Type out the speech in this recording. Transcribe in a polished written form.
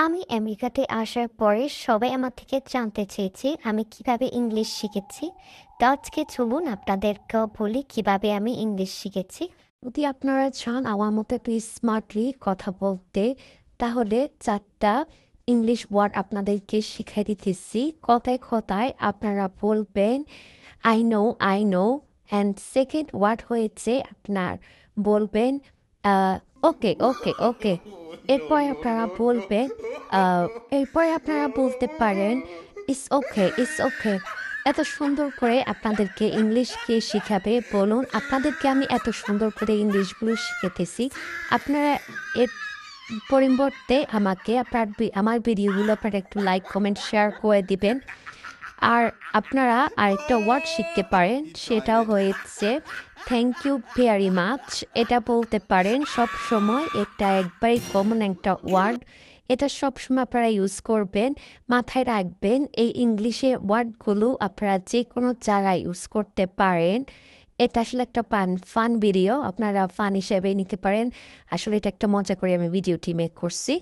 আমি আমেরিকাতে আসার পরে সবাই আমার থেকে জানতে চেয়েছে আমি কিভাবে ইংলিশ শিখেছি। তো আজকে চলুন আপনাদেরকেও বলি কিভাবে আমি ইংলিশ শিখেছি। যদি আপনারা চান আমার মতো একটু স্মার্টলি কথা বলতে, তাহলে 4টা ইংলিশ ওয়ার্ড আপনাদেরকে শিখিয়ে দিতেছি। কথায় কথায় আপনারা বলবেন I know and second word হয়েছে আপনার বলবেন ওকে ওকে ওকে। এরপর আপনারা বলবেন এরপর আপনারা বলতে পারেন ইটস ওকে। এত সুন্দর করে আপনাদেরকে ইংলিশ কে শিখাবে বলুন, আপনাদেরকে আমি এত সুন্দর করে ইংলিশগুলো শিখাতেছি। আপনারা এর পরিবর্তে আমাকে আমার ভিডিওগুলো আপনারা একটু লাইক কমেন্ট শেয়ার করে দিবেন। আর আপনারা আরেকটা ওয়ার্ড শিখতে পারেন, সেটাও হয়েছে থ্যাংক ইউ ভেরি মাচ। এটা বলতে পারেন সব সময়, এটা একবারই কমন একটা ওয়ার্ড। এটা সবসময় আপনারা ইউজ করবেন, মাথায় রাখবেন। এই ইংলিশে ওয়ার্ডগুলো আপনারা যে কোনো জায়গায় ইউজ করতে পারেন। এটা আসলে একটা ফান ভিডিও, আপনারা ফান হিসেবে নিতে পারেন। আসলে এটা একটা মজা করে আমি ভিডিওটি মেক করছি।